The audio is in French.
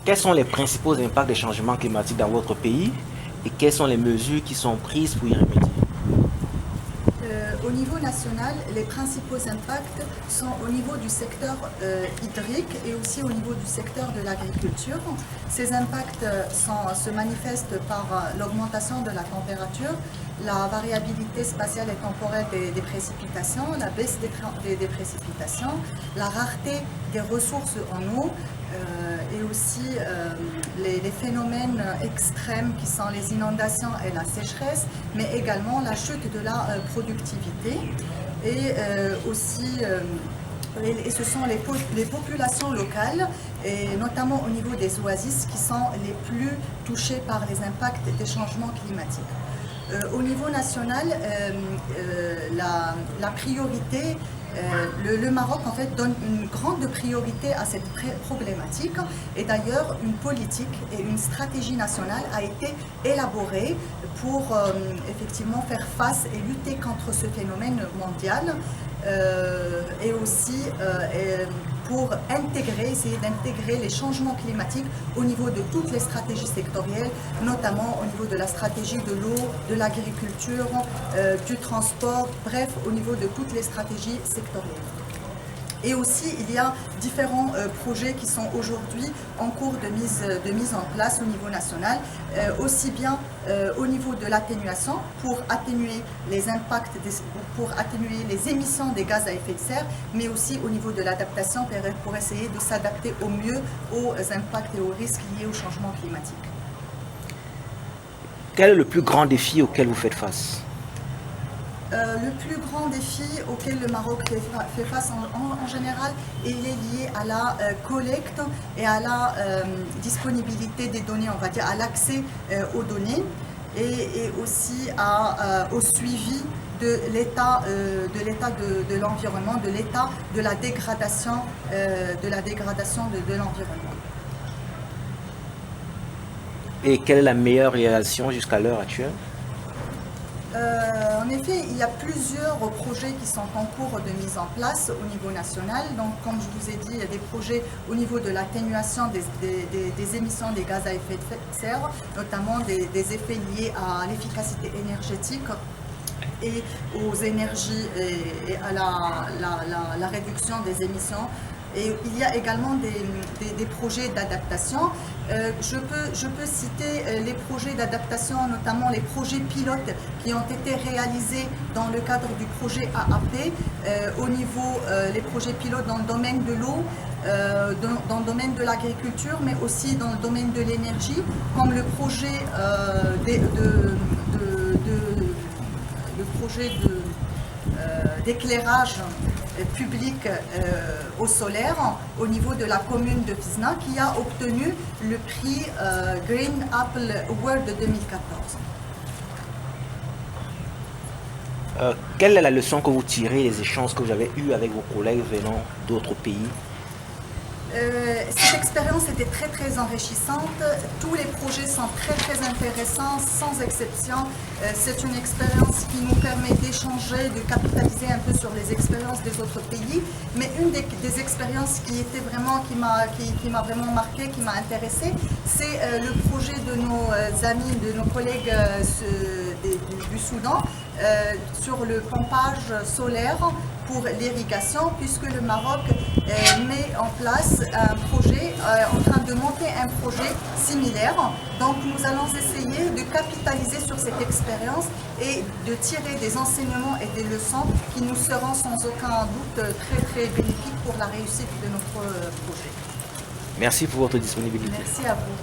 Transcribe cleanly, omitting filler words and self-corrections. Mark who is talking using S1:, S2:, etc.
S1: Quels sont les principaux impacts des changements climatiques dans votre pays et quelles sont les mesures qui sont prises pour y remédier?
S2: Au niveau national, les principaux impacts sont au niveau du secteur hydrique et aussi au niveau du secteur de l'agriculture. Ces impacts se manifestent par l'augmentation de la température, la variabilité spatiale et temporelle des précipitations, la baisse des précipitations, la rareté des ressources en eau et aussi les phénomènes extrêmes qui sont les inondations et la sécheresse, mais également la chute de la productivité et et ce sont les populations locales, et notamment au niveau des oasis, qui sont les plus touchées par les impacts des changements climatiques. Au niveau national, la priorité, le Maroc en fait donne une grande priorité à cette problématique, et d'ailleurs une politique et une stratégie nationale a été élaborée pour effectivement faire face et lutter contre ce phénomène mondial. Et aussi pour essayer d'intégrer les changements climatiques au niveau de toutes les stratégies sectorielles, notamment au niveau de la stratégie de l'eau, de l'agriculture, du transport, bref, au niveau de toutes les stratégies sectorielles. Et aussi, il y a différents projets qui sont aujourd'hui en cours de mise en place au niveau national, aussi bien au niveau de l'atténuation, pour atténuer les impacts, pour atténuer les émissions des gaz à effet de serre, mais aussi au niveau de l'adaptation pour essayer de s'adapter au mieux aux impacts et aux risques liés au changement climatique.
S1: Quel est le plus grand défi auquel vous faites face?
S2: Le plus grand défi auquel le Maroc fait face en général, il est lié à la collecte et à la disponibilité des données, on va dire à l'accès aux données, et aussi au suivi de l'état de l'environnement, de l'état de la dégradation de l'environnement.
S1: Et quelle est la meilleure réalisation jusqu'à l'heure actuelle?
S2: En effet, il y a plusieurs projets qui sont en cours de mise en place au niveau national. Donc, comme je vous ai dit, il y a des projets au niveau de l'atténuation des émissions des gaz à effet de serre, notamment des effets liés à l'efficacité énergétique et aux énergies et à la réduction des émissions. Et il y a également des projets d'adaptation. Je peux citer les projets d'adaptation, notamment les projets pilotes qui ont été réalisés dans le cadre du projet AAP, au niveau les projets pilotes dans le domaine de l'eau, dans le domaine de l'agriculture, mais aussi dans le domaine de l'énergie, comme le projet d'éclairage public au solaire au niveau de la commune de Fizna, qui a obtenu le prix Green Apple Award de 2014.
S1: Quelle est la leçon que vous tirez des échanges que vous avez eus avec vos collègues venant d'autres pays?
S2: Cette expérience était très très enrichissante. Tous les projets sont très très intéressants, sans exception. C'est une expérience qui nous permet d'échanger, de capitaliser un peu sur les expériences des autres pays. Mais une des expériences qui m'a vraiment marqué, qui m'a intéressée, c'est le projet de nos amis, de nos collègues du Soudan, sur le pompage solaire pour l'irrigation, puisque le Maroc met en place un projet, en train de monter un projet similaire. Donc nous allons essayer de capitaliser sur cette expérience et de tirer des enseignements et des leçons qui nous seront sans aucun doute très très bénéfiques pour la réussite de notre projet.
S1: Merci pour votre disponibilité.
S2: Merci à vous.